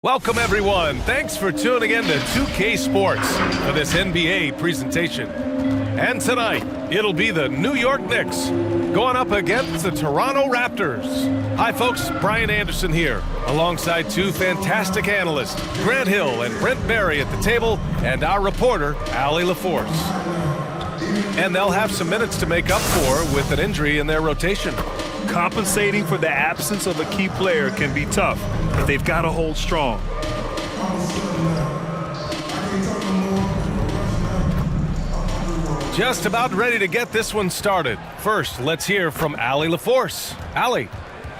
Welcome, everyone. Thanks for tuning in to 2K Sports for this NBA presentation. And tonight, it'll be the New York Knicks going up against the Toronto Raptors. Hi, folks. Brian Anderson here, alongside two fantastic analysts, Grant Hill and Brent Barry at the table, and our reporter, Allie LaForce. And they'll have some minutes to make up for with an injury in their rotation. Compensating for the absence of a key player can be tough, but they've got to hold strong. Just about ready to get this one started. First, let's hear from Allie LaForce. Allie.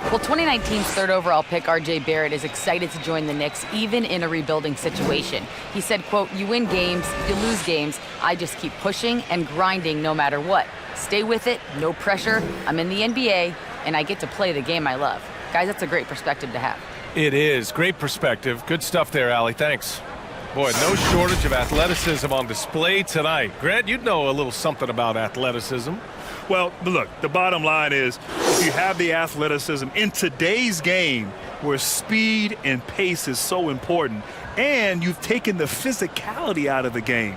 Well, 2019's third overall pick, R.J. Barrett, is excited to join the Knicks, even in a rebuilding situation. He said, quote, "You win games, you lose games. I just keep pushing and grinding no matter what. Stay with it, no pressure. I'm in the NBA, and I get to play the game I love." Guys, that's a great perspective to have. It is. Great perspective. Good stuff there, Allie. Thanks. Boy, no shortage of athleticism on display tonight. Grant, you'd know a little something about athleticism. Well, look, the bottom line is if you have the athleticism in today's game where speed and pace is so important, and you've taken the physicality out of the game,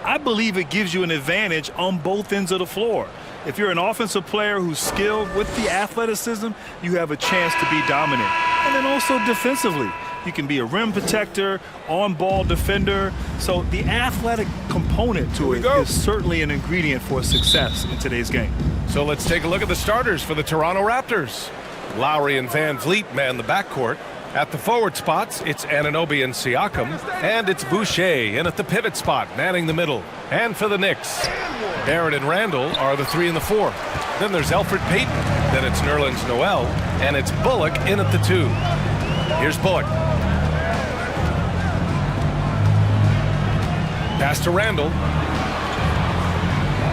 I believe it gives you an advantage on both ends of the floor. If you're an offensive player who's skilled with the athleticism, you have a chance to be dominant. And then also defensively, you can be a rim protector, on-ball defender. So the athletic component to it is certainly an ingredient for success in today's game. So let's take a look at the starters for the Toronto Raptors. Lowry and Van Vliet man the backcourt. At the forward spots, it's Anunoby and Siakam, and it's Boucher in at the pivot spot, manning the middle. And for the Knicks, Barrett and Randall are the 3 and the 4. Then there's Elfrid Payton, then it's Nerlens Noel, and it's Bullock in at the 2. Here's Bullock. Pass to Randall.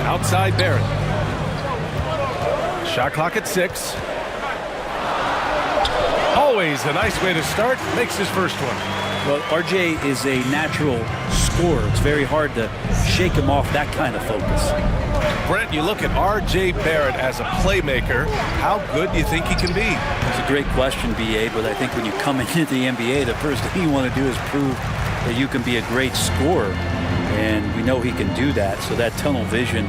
Outside Barrett. Shot clock at 6. Always a nice way to start. Makes his first one. Well, RJ is a natural scorer. It's very hard to shake him off that kind of focus. Brent, you look at R.J. Barrett as a playmaker. How good do you think he can be? It's a great question, B.A., but I think when you come into the NBA, the first thing you want to do is prove that you can be a great scorer. And we know he can do that, so that tunnel vision,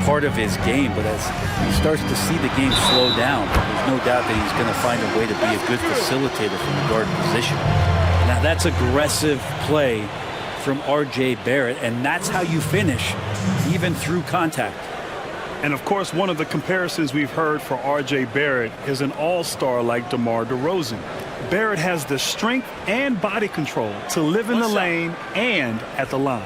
part of his game. But as he starts to see the game slow down, there's no doubt that he's going to find a way to be a good facilitator from the guard position. Now, that's aggressive play from R.J. Barrett, and that's how you finish, even through contact. And, of course, one of the comparisons we've heard for R.J. Barrett is an all-star like DeMar DeRozan. Barrett has the strength and body control to live in the lane and at the line.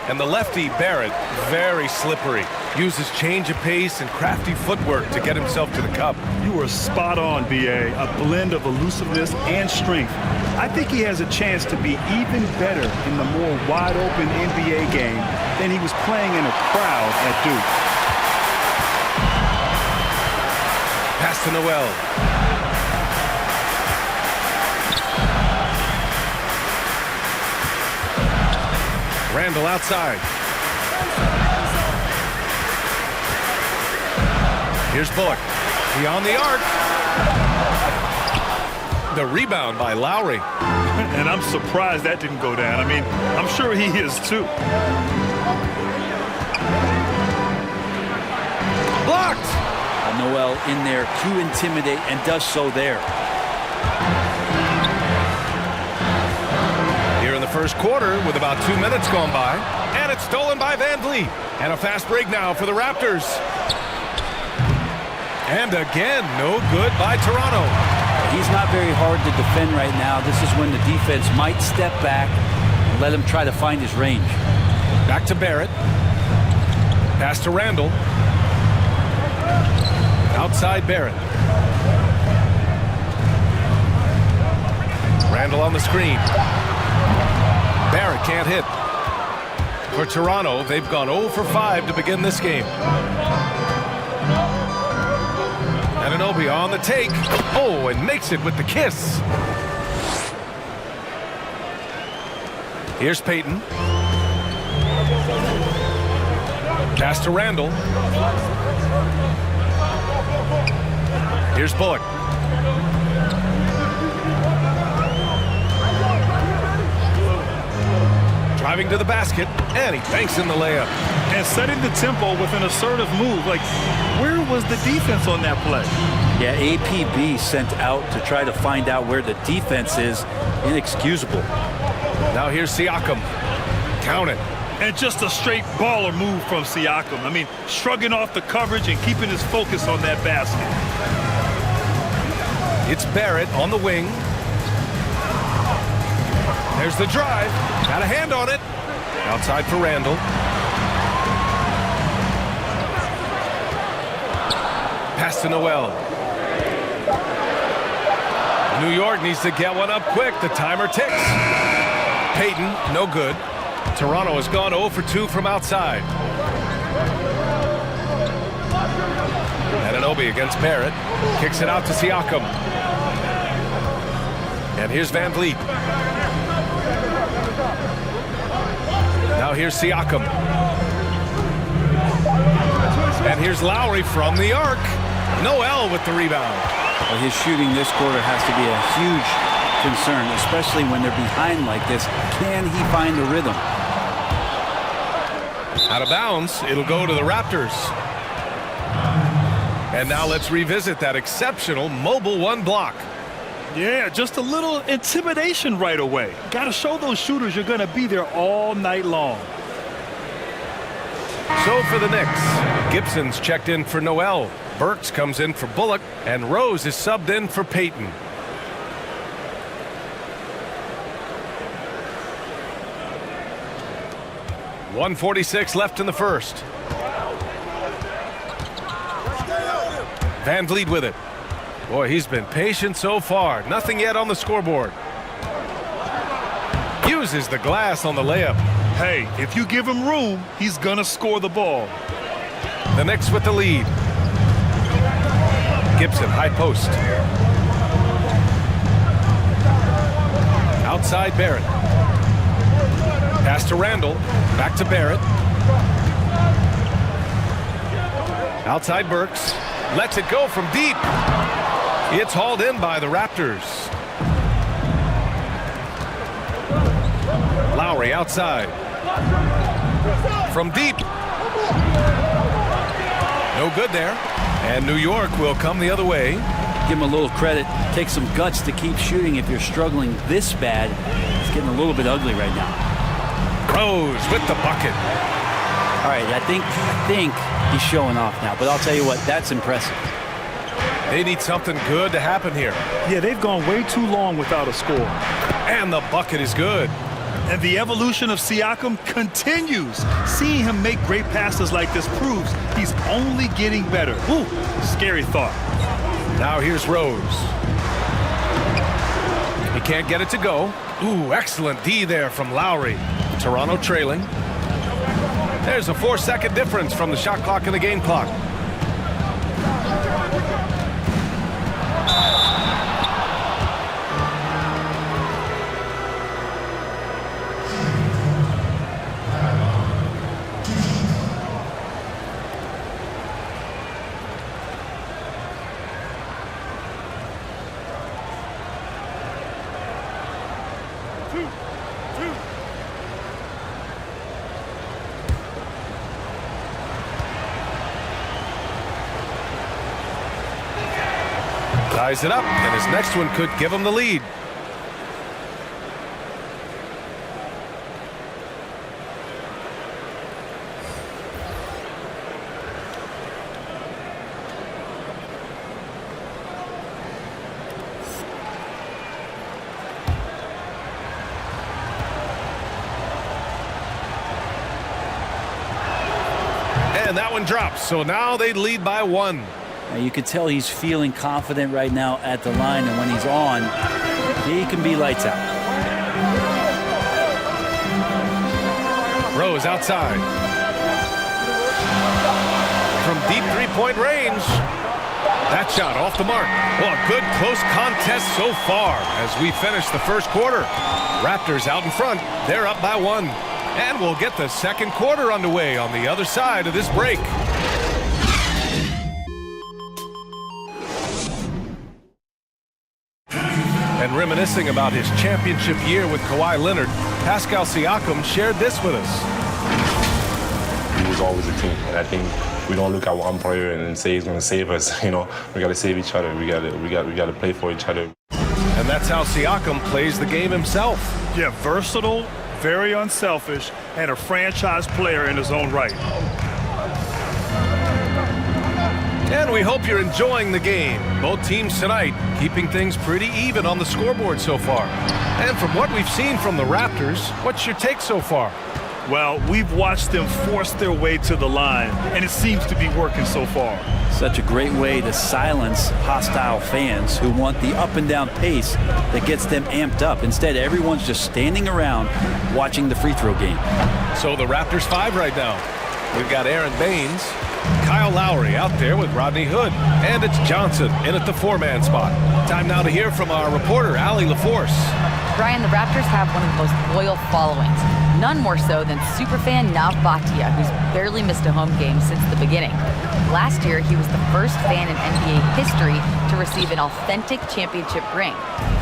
And the lefty, Barrett, very slippery. Uses change of pace and crafty footwork to get himself to the cup. You were spot on, B.A., a blend of elusiveness and strength. I think he has a chance to be even better in the more wide-open NBA game than he was playing in a crowd at Duke. Pass to Noel. Randall outside. Here's Bullock. Beyond the arc. The rebound by Lowry. And I'm surprised that didn't go down. I mean, I'm sure he is too. Blocked. Noel in there to intimidate and does so there. First quarter with about 2 minutes gone by, and it's stolen by Van Vliet. And a fast break now for the Raptors. And again, no good by Toronto. He's not very hard to defend right now. This is when the defense might step back and let him try to find his range. Back to Barrett. Pass to Randall. Outside Barrett. Randall on the screen. Barrett can't hit. For Toronto, they've gone 0 for 5 to begin this game. Anunoby on the take. Oh, and makes it with the kiss. Here's Payton. Pass to Randall. Here's Bullock. Driving to the basket, and he banks in the layup. And setting the tempo with an assertive move. Like, where was the defense on that play? Yeah, APB sent out to try to find out where the defense is. Inexcusable. Now here's Siakam. Count it. And just a straight baller move from Siakam. I mean, shrugging off the coverage and keeping his focus on that basket. It's Barrett on the wing. There's the drive. Got a hand on it. Outside for Randall. Pass to Noel. New York needs to get one up quick. The timer ticks. Payton, no good. Toronto has gone 0 for 2 from outside. Anunoby against Barrett. Kicks it out to Siakam. And here's Van Vliet. Now here's Siakam. And here's Lowry from the arc. Noel with the rebound. Well, his shooting this quarter has to be a huge concern, especially when they're behind like this. Can he find the rhythm? Out of bounds, it'll go to the Raptors. And now let's revisit that exceptional mobile one block. Yeah, just a little intimidation right away. Got to show those shooters you're going to be there all night long. So for the Knicks, Gibson's checked in for Noel. Burks comes in for Bullock, and Rose is subbed in for Payton. .146 left in the first. Van Vliet with it. Boy, he's been patient so far. Nothing yet on the scoreboard. Uses the glass on the layup. Hey, if you give him room, he's going to score the ball. The Knicks with the lead. Gibson, high post. Outside Barrett. Pass to Randall. Back to Barrett. Outside Burks. Lets it go from deep. It's hauled in by the Raptors. Lowry outside. From deep. No good there. And New York will come the other way. Give him a little credit. Take some guts to keep shooting if you're struggling this bad. It's getting a little bit ugly right now. Rose with the bucket. All right, I think he's showing off now, but I'll tell you what, that's impressive. They need something good to happen here. Yeah, they've gone way too long without a score. And the bucket is good. And the evolution of Siakam continues. Seeing him make great passes like this proves he's only getting better. Ooh, scary thought. Now here's Rose. He can't get it to go. Ooh, excellent D there from Lowry. Toronto trailing. There's a 4-second difference from the shot clock and the game clock. Ties it up, and his next one could give him the lead. And that one drops, so now they lead by 1. You can tell he's feeling confident right now at the line, and when he's on, he can be lights out. Rose outside. From deep three-point range. That shot off the mark. Well, a good close contest so far as we finish the first quarter. Raptors out in front. They're up by 1. And we'll get the second quarter underway on the other side of this break. And reminiscing about his championship year with Kawhi Leonard, Pascal Siakam shared this with us. It was always a team, and I think we don't look at one player and then say he's going to save us. You know, we got to save each other. We got to play for each other. And that's how Siakam plays the game himself. Yeah, versatile, very unselfish, and a franchise player in his own right. And we hope you're enjoying the game. Both teams tonight keeping things pretty even on the scoreboard so far. And from what we've seen from the Raptors, what's your take so far? Well, we've watched them force their way to the line, and it seems to be working so far. Such a great way to silence hostile fans who want the up and down pace that gets them amped up. Instead, everyone's just standing around watching the free throw game. So the Raptors 5 right now. We've got Aaron Baines, Kyle Lowry out there with Rodney Hood, and it's Johnson in at the 4-man spot. Time now to hear from our reporter, Allie LaForce. Brian, the Raptors have one of the most loyal followings. None more so than superfan Nav Bhatia, who's barely missed a home game since the beginning. Last year, he was the first fan in NBA history to receive an authentic championship ring.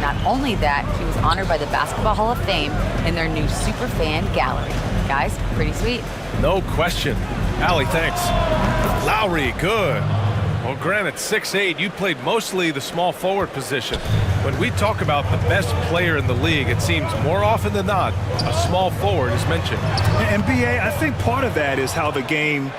Not only that, he was honored by the Basketball Hall of Fame in their new Superfan Gallery. Guys, pretty sweet. No question. Allie, thanks. Lowry, good. Well, granted, 6'8", you played mostly the small forward position. When we talk about the best player in the league, it seems more often than not, a small forward is mentioned. And BA, I think part of that is how the game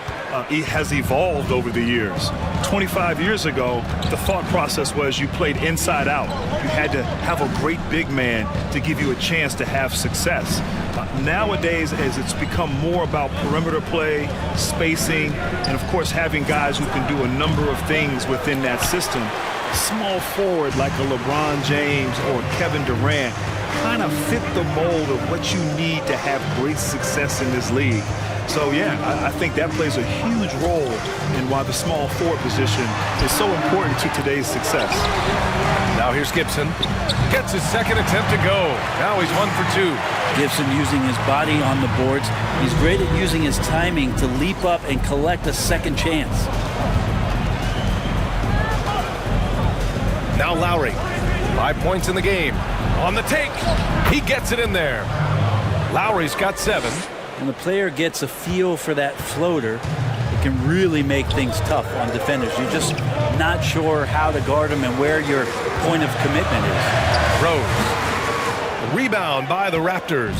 has evolved over the years. 25 years ago, the thought process was you played inside out. You had to have a great big man to give you a chance to have success. Nowadays, as it's become more about perimeter play, spacing, and of course having guys who can do a number of things within that system, small forward like a LeBron James or Kevin Durant kind of fit the mold of what you need to have great success in this league. So yeah, I think that plays a huge role in why the small forward position is so important to today's success. Now here's Gibson. Gets his second attempt to go. Now he's 1 for 2. Gibson using his body on the boards. He's great at using his timing to leap up and collect a second chance. Now Lowry, 5 points in the game. On the take, he gets it in there. Lowry's got 7. When the player gets a feel for that floater, it can really make things tough on defenders. You're just not sure how to guard them and where your point of commitment is. Rose. Rebound by the Raptors.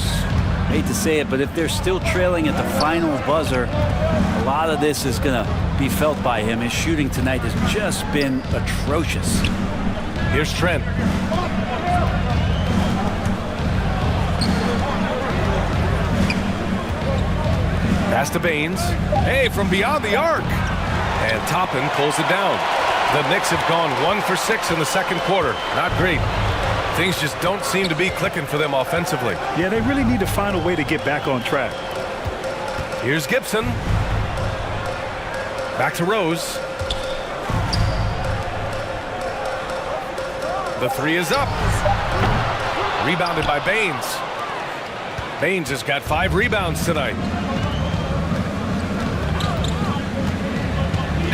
Hate to say it, but if they're still trailing at the final buzzer, a lot of this is going to be felt by him. His shooting tonight has just been atrocious. Here's Trent. Pass to Baines. Hey, from beyond the arc. And Toppin pulls it down. The Knicks have gone 1 for 6 in the second quarter. Not great. Things just don't seem to be clicking for them offensively. Yeah, they really need to find a way to get back on track. Here's Gibson. Back to Rose. The 3 is up. Rebounded by Baines. Baines has got 5 rebounds tonight.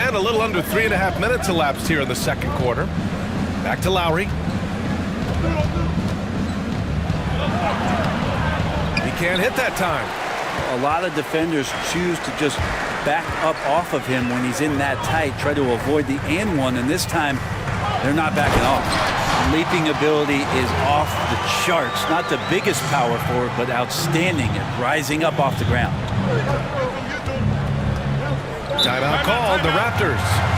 And a little under 3.5 minutes elapsed here in the second quarter. Back to Lowry. He can't hit that time. A lot of defenders choose to just back up off of him when he's in that tight, try to avoid the and one, and this time they're not backing off. Leaping ability is off the charts. Not the biggest power forward, but outstanding at rising up off the ground. Timeout called, the Raptors.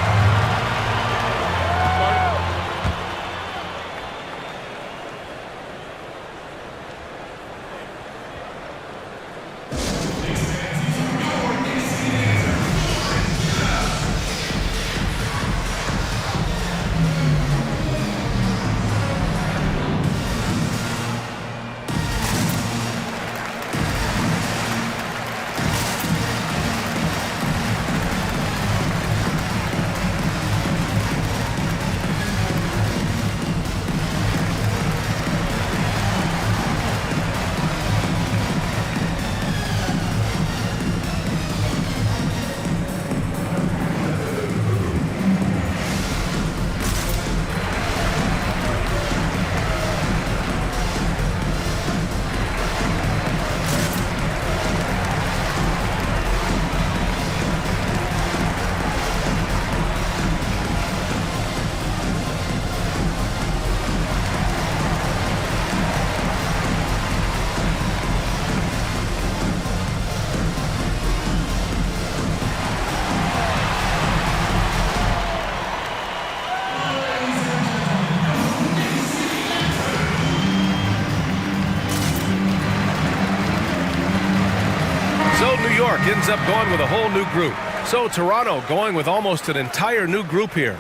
New York ends up going with a whole new group. So Toronto going with almost an entire new group here.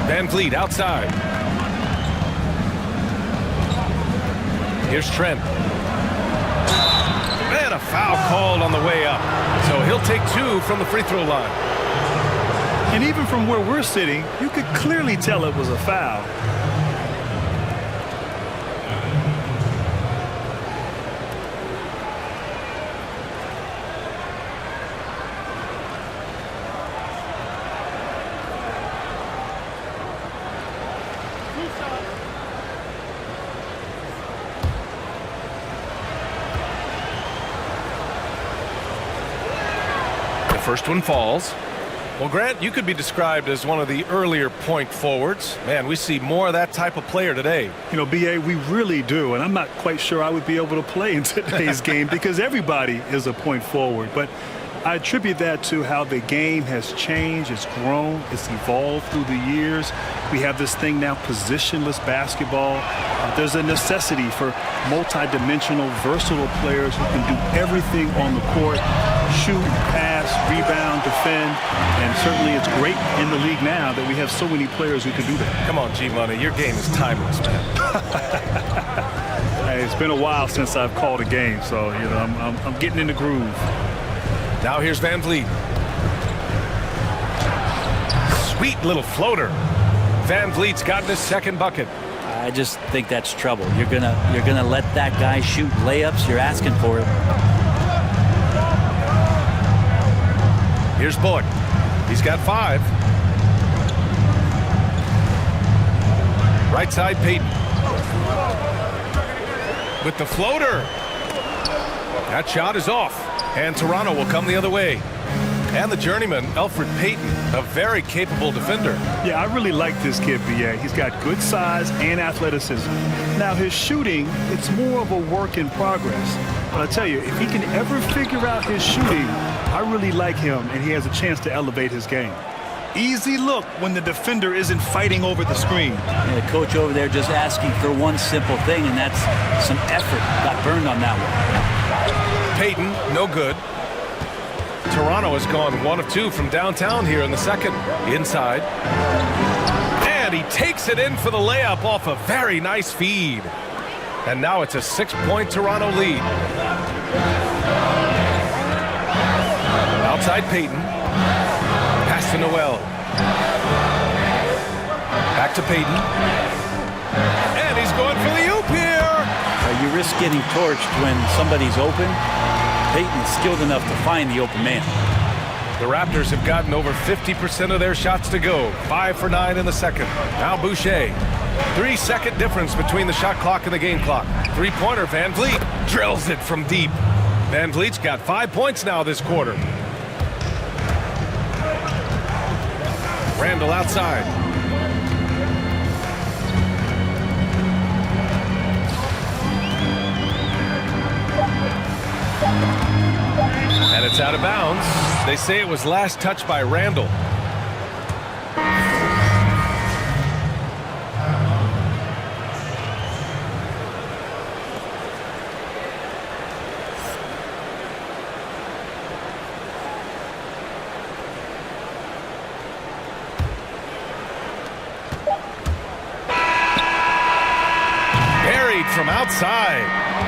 Van Vliet outside. Here's Trent. And a foul called on the way up. So he'll take 2 from the free throw line. And even from where we're sitting, you could clearly tell it was a foul. First one falls. Well, Grant, you could be described as one of the earlier point forwards. Man, we see more of that type of player today. You know, B.A., we really do, and I'm not quite sure I would be able to play in today's game because everybody is a point forward. But I attribute that to how the game has changed, it's grown, it's evolved through the years. We have this thing now, positionless basketball. There's a necessity for multi-dimensional, versatile players who can do everything on the court, shoot, pass, rebound, defend, and certainly it's great in the league now that we have so many players who can do that. Come on, G-Money, your game is timeless, man. Hey, it's been a while since I've called a game, so you know I'm getting in the groove. Now here's Van Vliet. Sweet little floater. Van Vliet's gotten his second bucket. I just think that's trouble. You're gonna let that guy shoot layups. You're asking for it. Here's Bullock. He's got 5. Right side, Payton. With the floater. That shot is off. And Toronto will come the other way. And the journeyman, Elfrid Payton, a very capable defender. Yeah, I really like this kid, B.A. He's got good size and athleticism. Now, his shooting, it's more of a work in progress. But I tell you, if he can ever figure out his shooting, I really like him, and he has a chance to elevate his game. Easy look when the defender isn't fighting over the screen. And the coach over there just asking for one simple thing, and that's some effort. Got burned on that one. Payton, no good. Toronto has gone 1 of 2 from downtown here in the second. Inside. And he takes it in for the layup off a very nice feed. And now it's a 6-point Toronto lead. Outside Payton. Pass to Noel. Back to Payton. And he's going for the oop here. You risk getting torched when somebody's open. Payton's skilled enough to find the open man. The Raptors have gotten over 50% of their shots to go. 5 for 9 in the second. Now Boucher. 3-second difference between the shot clock and the game clock. 3-pointer, Van Vliet drills it from deep. Van Vliet's got 5 points now this quarter. Randall outside. And it's out of bounds. They say it was last touched by Randall. Buried from outside.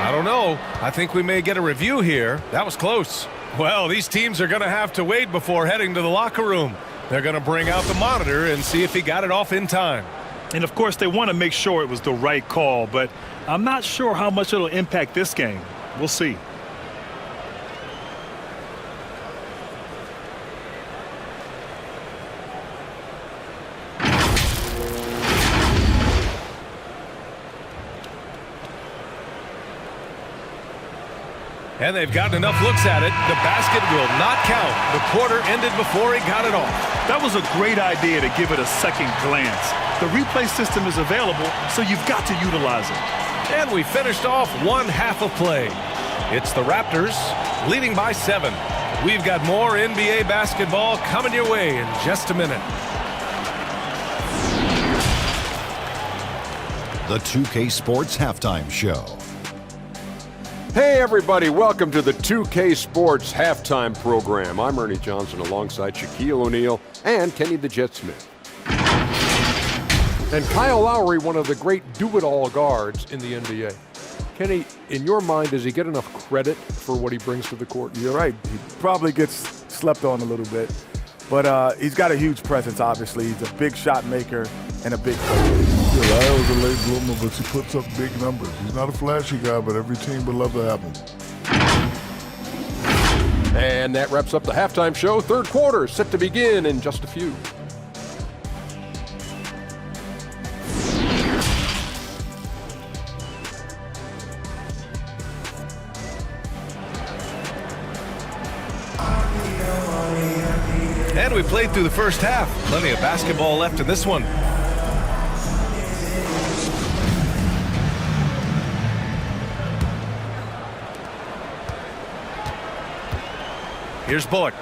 I don't know. I think we may get a review here. That was close. Well, these teams are going to have to wait before heading to the locker room. They're going to bring out the monitor and see if he got it off in time. And, of course, they want to make sure it was the right call, but I'm not sure how much it'll impact this game. We'll see. And they've gotten enough looks at it. The basket will not count. The quarter ended before he got it off. That was a great idea to give it a second glance. The replay system is available, so you've got to utilize it. And we finished off one half of play. It's the Raptors leading by 7. We've got more NBA basketball coming your way in just a minute. The 2K Sports Halftime Show. Hey everybody, welcome to the 2K Sports Halftime Program. I'm Ernie Johnson alongside Shaquille O'Neal and Kenny the Jet Smith. And Kyle Lowry, one of the great do-it-all guards in the NBA. Kenny, in your mind, does he get enough credit for what he brings to the court? You're right. He probably gets slept on a little bit. But he's got a huge presence, obviously. He's a big shot maker and a big player. Yeah, Lyle was a late bloomer, but he puts up big numbers. He's not a flashy guy, but every team would love to have him. And that wraps up the halftime show. Third quarter set to begin in just a few. And we played through the first half. Plenty of basketball left in this one. Here's Bullock.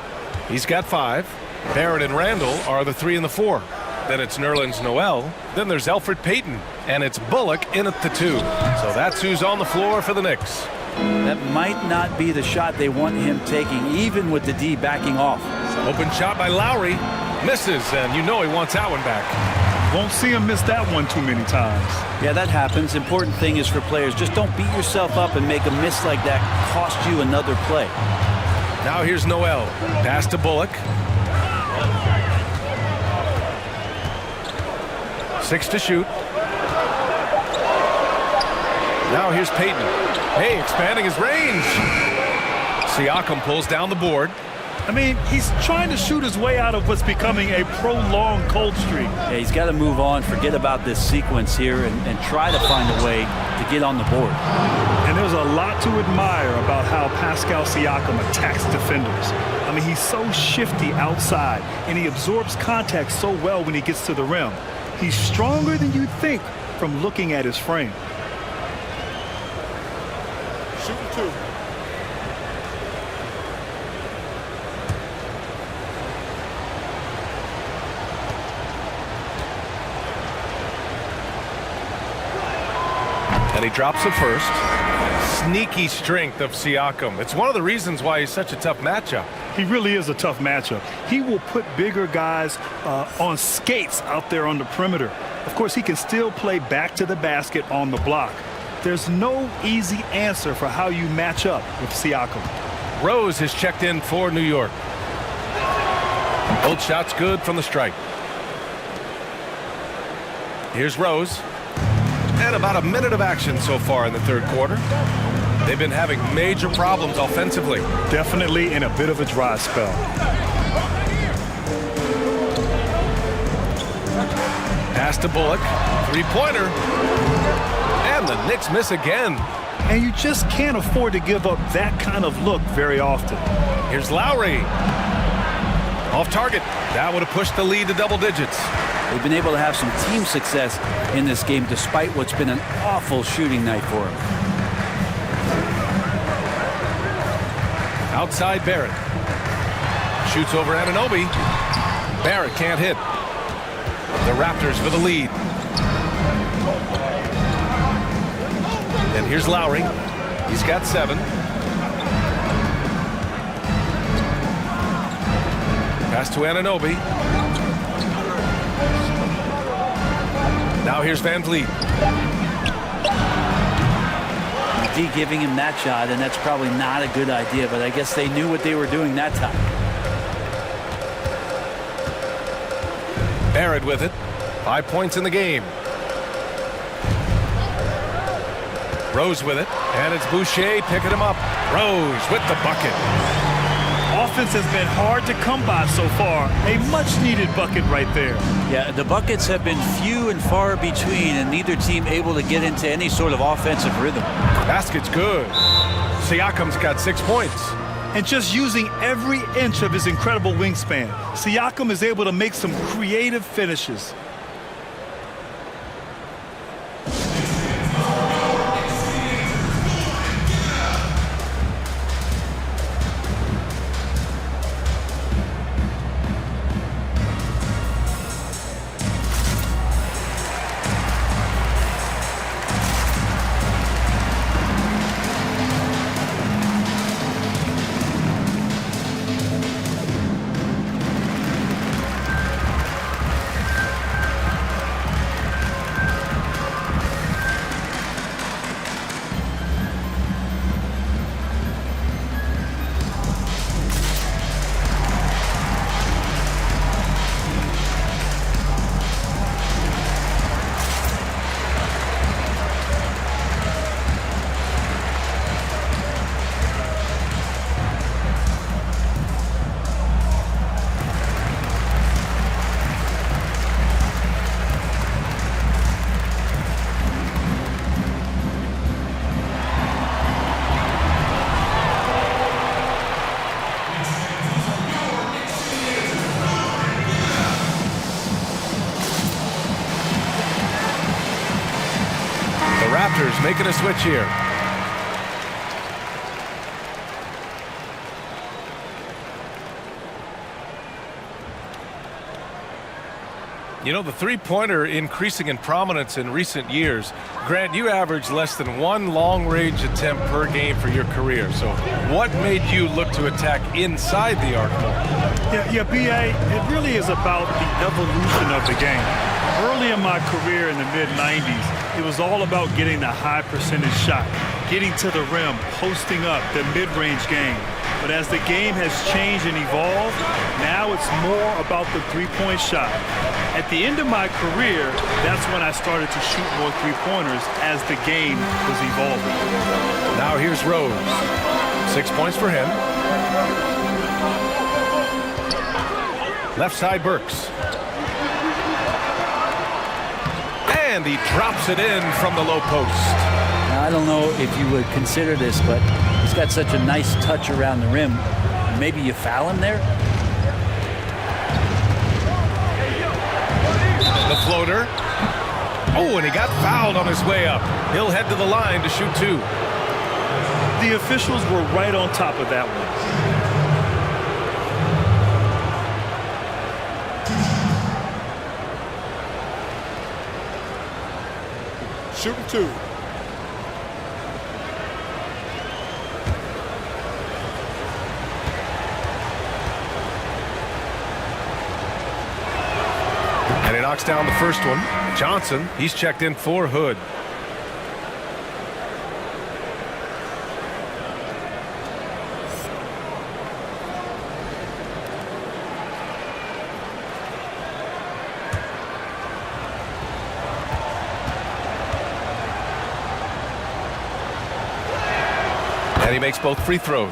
He's got 5. Barrett and Randall are the 3 and the 4. Then it's Nerlens Noel. Then there's Elfrid Payton. And it's Bullock in at the 2. So that's who's on the floor for the Knicks. That might not be the shot they want him taking, even with the D backing off. Open shot by Lowry. Misses, and you know he wants that one back. Won't see him miss that one too many times. Yeah, that happens. Important thing is for players, just don't beat yourself up and make a miss like that cost you another play. Now here's Noel. Pass to Bullock. 6 to shoot. Now here's Payton. Hey, expanding his range. Siakam pulls down the board. I mean, he's trying to shoot his way out of what's becoming a prolonged cold streak. Yeah, he's got to move on, forget about this sequence here, and try to find a way to get on the board. And there's a lot to admire about how Pascal Siakam attacks defenders. I mean, he's so shifty outside, and he absorbs contact so well when he gets to the rim. He's stronger than you'd think from looking at his frame. Shooting 2. And he drops it first. Sneaky strength of Siakam. It's one of the reasons why he's such a tough matchup. He really is a tough matchup. He will put bigger guys on skates out there on the perimeter. Of course, he can still play back to the basket on the block. There's no easy answer for how you match up with Siakam. Rose has checked in for New York. Both shots good from the stripe. Here's Rose. And about a minute of action so far in the third quarter. They've been having major problems offensively. Definitely in a bit of a dry spell. Pass to Bullock. 3-pointer. And the Knicks miss again. And you just can't afford to give up that kind of look very often. Here's Lowry. Off target. That would have pushed the lead to double digits. They've been able to have some team success in this game despite what's been an awful shooting night for them. Outside Barrett. Shoots over Anunoby. Barrett can't hit. The Raptors for the lead. And here's Lowry. He's got 7. Pass to Anunoby. Now here's Van Vliet. D giving him that shot, and that's probably not a good idea, but I guess they knew what they were doing that time. Barrett with it. 5 points in the game. Rose with it, and it's Boucher picking him up. Rose with the bucket. Offense has been hard to come by so far. A much-needed bucket right there. Yeah, the buckets have been few and far between, and neither team able to get into any sort of offensive rhythm. Basket's good. Siakam's got 6 points. And just using every inch of his incredible wingspan, Siakam is able to make some creative finishes. Raptors making a switch here. You know, the three-pointer increasing in prominence in recent years. Grant, you averaged less than one long-range attempt per game for your career. So what made you look to attack inside the arc more? Yeah, B.A., it really is about the evolution of the game. Early in my career in the mid-90s, it was all about getting the high percentage shot, getting to the rim, posting up, the mid-range game. But as the game has changed and evolved, now it's more about the three-point shot. At the end of my career, that's when I started to shoot more three-pointers as the game was evolving. Now here's Rose. 6 points for him. Left side Burks. And he drops it in from the low post. Now, I don't know if you would consider this, but he's got such a nice touch around the rim. Maybe you foul him there? The floater. Oh, and he got fouled on his way up. He'll head to the line to shoot two. The officials were right on top of that one. Shooting two. And he knocks down the first one. Johnson, he's checked in for Hood. And he makes both free throws.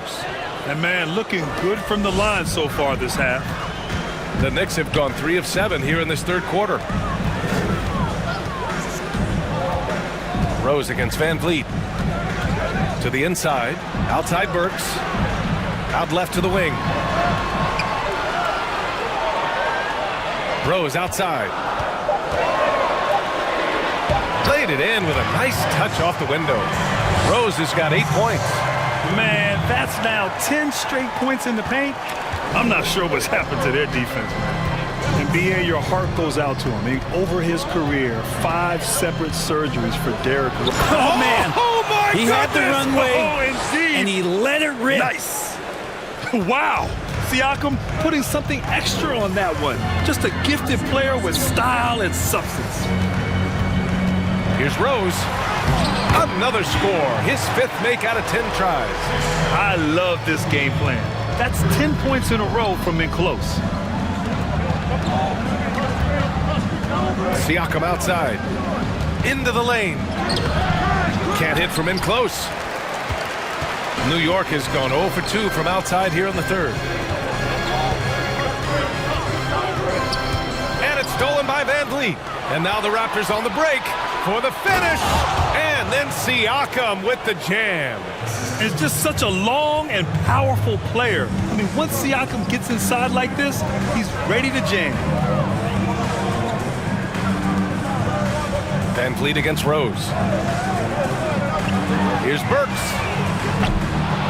And man, looking good from the line so far this half. The Knicks have gone 3 of 7 here in this third quarter. Rose against Van Vliet. To the inside. Outside Burks. Out left to the wing. Rose outside. Played it in with a nice touch off the window. Rose has got 8 points. Man, that's now 10 straight points in the paint. I'm not sure what's happened to their defense, man. And B.A., your heart goes out to him. Over his career, 5 separate surgeries for Derrick Rose. Oh, man. Oh, my He goodness. had the runway, oh, indeed. and he let it rip. Nice. Wow. Siakam putting something extra on that one. Just a gifted player with style and substance. Here's Rose. Another score. His 5th make out of 10 tries. I love this game plan. That's 10 points in a row from in close. Siakam outside. Into the lane. Can't hit from in close. New York has gone 0 for 2 from outside here in the third. And it's stolen by Van Vliet. And now the Raptors on the break for the finish. And then Siakam with the jam. It's just such a long and powerful player. I mean, once Siakam gets inside like this, he's ready to jam. Van Vliet against Rose. Here's Burks.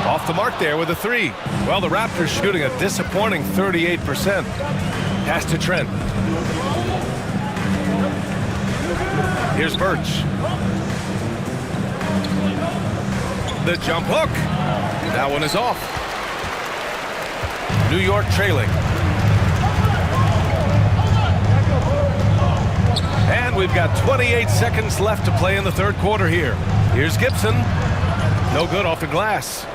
Off the mark there with a 3. Well, the Raptors shooting a disappointing 38%. Pass to Trent. Here's Birch. The jump hook. That one is off. New York trailing. And we've got 28 seconds left to play in the third quarter here. Here's Gibson. No good off the glass.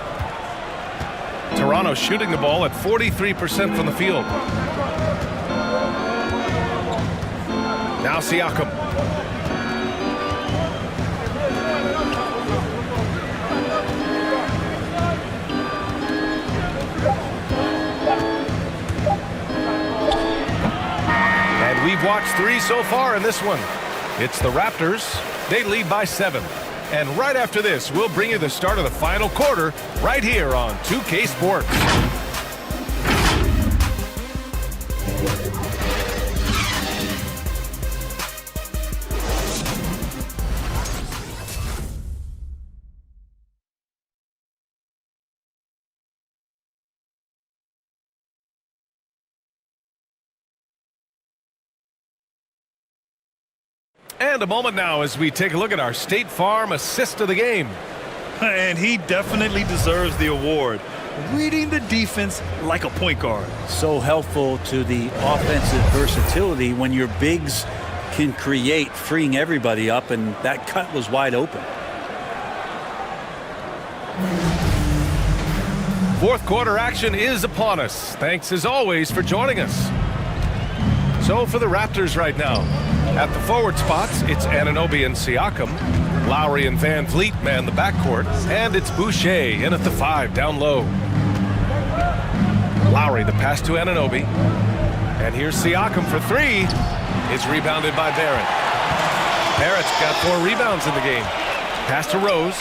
Toronto shooting the ball at 43% from the field. Now Siakam. And we've watched 3 so far in this one. It's the Raptors. They lead by 7. And right after this, we'll bring you the start of the final quarter right here on 2K Sports. And a moment now as we take a look at our State Farm assist of the game. And he definitely deserves the award. Reading the defense like a point guard. So helpful to the offensive versatility when your bigs can create, freeing everybody up, and that cut was wide open. Fourth quarter action is upon us. Thanks as always for joining us. So for the Raptors right now, at the forward spots, it's Anunoby and Siakam. Lowry and Van Vliet man the backcourt, and it's Boucher in at the 5 down low. Lowry the pass to Anunoby, and here's Siakam for 3. It's rebounded by Barrett. Barrett's got 4 rebounds in the game. Pass to Rose.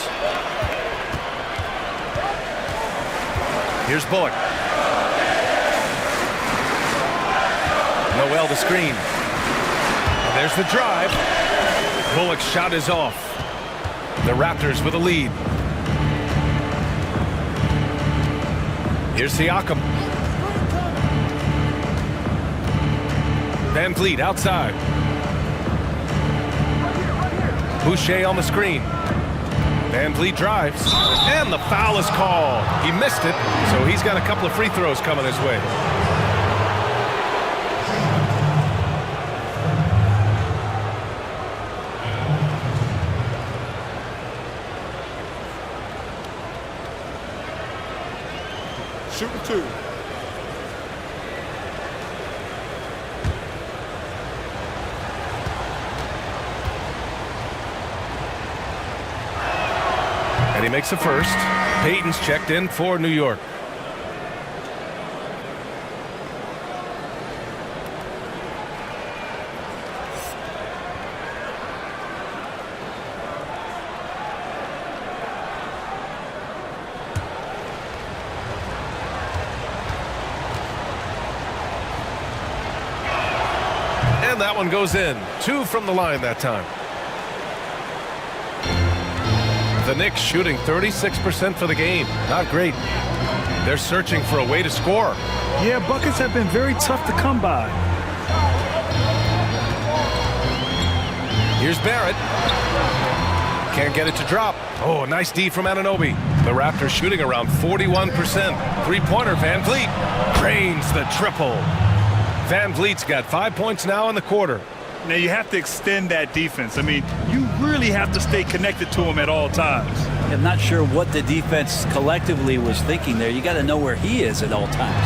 Here's Bullock. Noel the screen. And there's the drive. Bullock's shot is off. The Raptors with a lead. Here's Siakam. Van Vliet outside. Boucher on the screen. Van Vliet drives. And the foul is called. He missed it, so he's got a couple of free throws coming his way. Shooting 2. And he makes the first. Payton's checked in for New York. And that one goes in. 2 from the line that time. The Knicks shooting 36% for the game. Not great. They're searching for a way to score. Yeah, buckets have been very tough to come by. Here's Barrett. Can't get it to drop. Oh, nice D from Anunoby. The Raptors shooting around 41%. Three-pointer, Van Vliet. Drains the triple. Van Vliet's got 5 points now in the quarter. Now you have to extend that defense. I mean, you really have to stay connected to him at all times. I'm not sure what the defense collectively was thinking there. You got to know where he is at all times.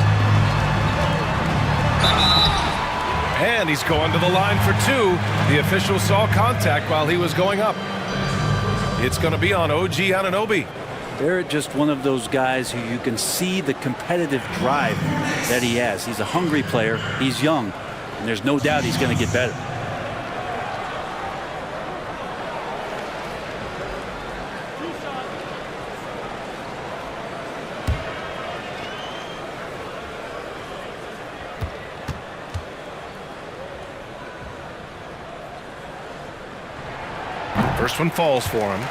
And he's going to the line for 2. The official saw contact while he was going up. It's going to be on OG Anunoby. They're just one of those guys who you can see the competitive drive that he has. He's a hungry player. He's young, and there's no doubt he's going to get better. First one falls for him.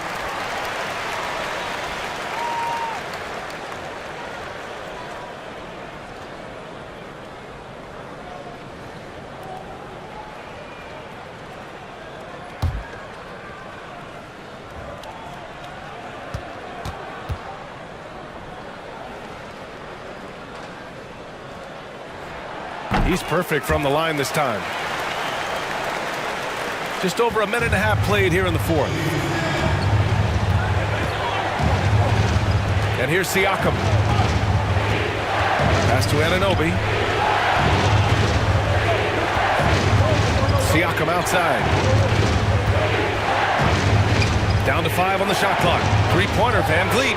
He's perfect from the line this time. Just over a minute and a half played here in the fourth. And here's Siakam. Pass to Anunoby. Siakam outside. Down to 5 on the shot clock. Three-pointer, Van Vliet.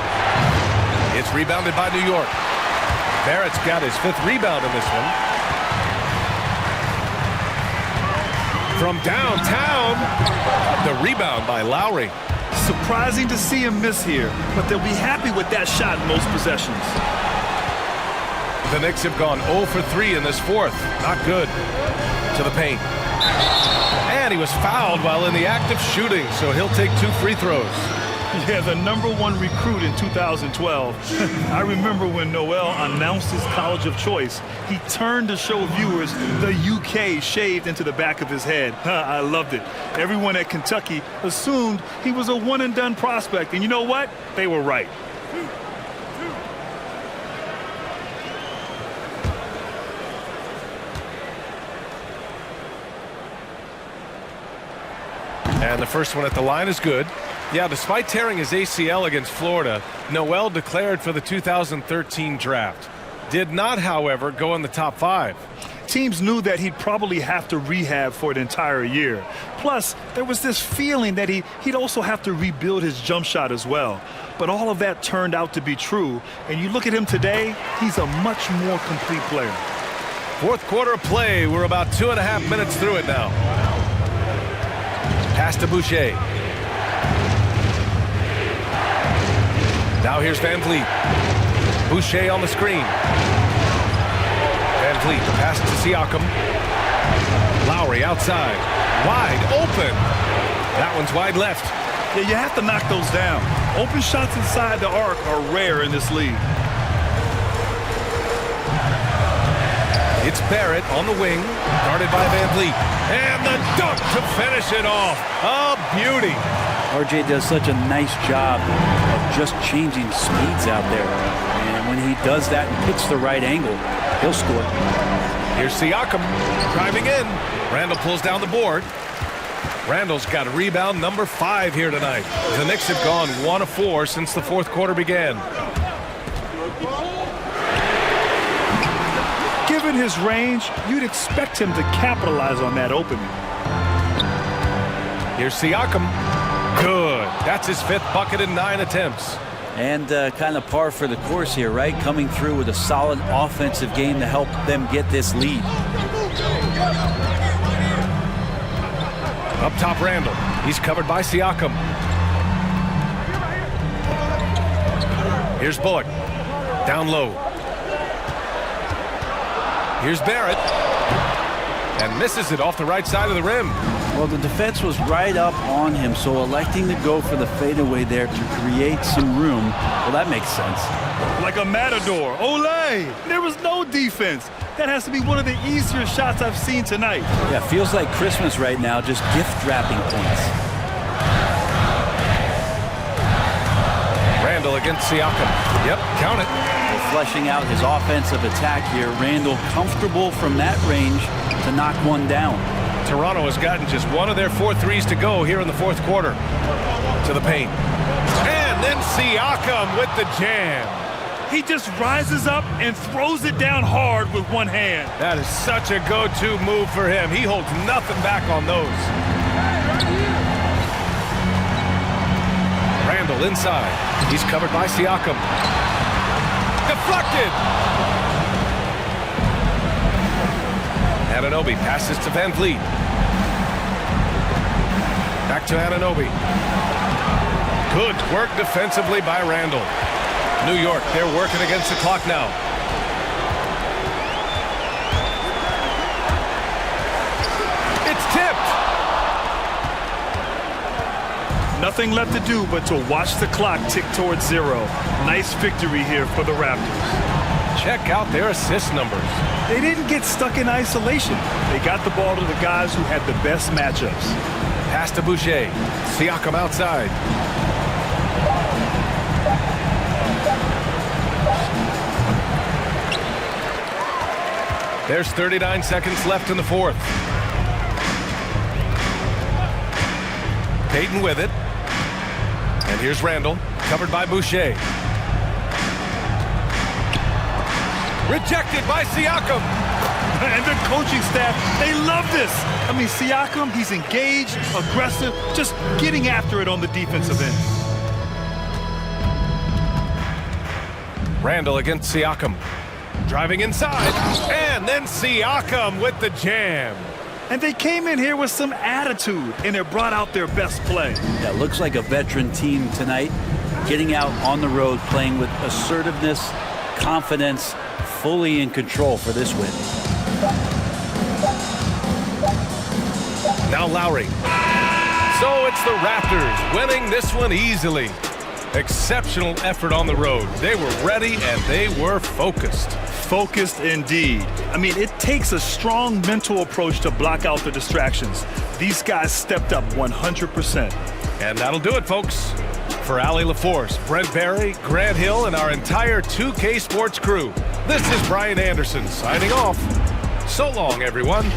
It's rebounded by New York. Barrett's got his 5th rebound in this one. From downtown, the rebound by Lowry. Surprising to see him miss here, but they'll be happy with that shot in most possessions. The Knicks have gone 0 for 3 in this fourth. Not good. To the paint. And he was fouled while in the act of shooting, so he'll take 2 free throws. Yeah, the #1 recruit in 2012. I remember when Noel announced his college of choice, he turned to show viewers the UK shaved into the back of his head. I loved it. Everyone at Kentucky assumed he was a one-and-done prospect, and you know what? They were right. And the first one at the line is good. Yeah, despite tearing his ACL against Florida, Noel declared for the 2013 draft. Did not, however, go in the top 5. Teams knew that he'd probably have to rehab for an entire year. Plus, there was this feeling that he'd also have to rebuild his jump shot as well. But all of that turned out to be true. And you look at him today, he's a much more complete player. Fourth quarter of play. We're about 2.5 minutes through it now. Pass to Boucher. Now here's Van Vliet. Boucher on the screen. Van Vliet, the pass to Siakam. Lowry outside. Wide open. That one's wide left. Yeah, you have to knock those down. Open shots inside the arc are rare in this league. It's Barrett on the wing, guarded by Van Vliet. And the dunk to finish it off. A beauty. RJ does such a nice job of just changing speeds out there. And when he does that and picks the right angle, he'll score. Here's Siakam driving in. Randall pulls down the board. Randall's got a rebound number 5 here tonight. The Knicks have gone 1 of 4 since the fourth quarter began. Given his range, you'd expect him to capitalize on that opening. Here's Siakam. Good. That's his 5th bucket in 9 attempts. And kind of par for the course here, right? Coming through with a solid offensive game to help them get this lead. Up top, Randall. He's covered by Siakam. Here's Bullock. Down low. Here's Barrett. And misses it off the right side of the rim. Well, the defense was right up on him, so electing to go for the fadeaway there to create some room, well, that makes sense. Like a matador. Olay! There was no defense. That has to be one of the easier shots I've seen tonight. Yeah, feels like Christmas right now, just gift-wrapping points. Randall against Siakam. Yep, count it. Fleshing out his offensive attack here. Randall comfortable from that range to knock one down. Toronto has gotten just 1 of their 4 threes to go here in the fourth quarter. To the paint. And then Siakam with the jam. He just rises up and throws it down hard with one hand. That is such a go-to move for him. He holds nothing back on those. Randall inside. He's covered by Siakam. Deflected. Anunoby passes to Van Vliet. Back to Anunoby. Good work defensively by Randall. New York, they're working against the clock now. It's tipped. Nothing left to do but to watch the clock tick towards 0. Nice victory here for the Raptors. Check out their assist numbers. They didn't get stuck in isolation. They got the ball to the guys who had the best matchups. Pass to Boucher. Siakam outside. There's 39 seconds left in the fourth. Payton with it. And here's Randall, covered by Boucher. Rejected by Siakam. And the coaching staff, they love this. I mean, Siakam, he's engaged, aggressive, just getting after it on the defensive end. Randall against Siakam. Driving inside. And then Siakam with the jam. And they came in here with some attitude, and it brought out their best play. That looks like a veteran team tonight, getting out on the road, playing with assertiveness, confidence, fully in control for this win. Now Lowry. So it's the Raptors winning this one easily. Exceptional effort on the road. They were ready and they were focused. Focused indeed. I mean, it takes a strong mental approach to block out the distractions. These guys stepped up 100%. And that'll do it, folks. For Allie LaForce, Brent Barry, Grant Hill, and our entire 2K Sports crew, this is Brian Anderson signing off. So long, everyone.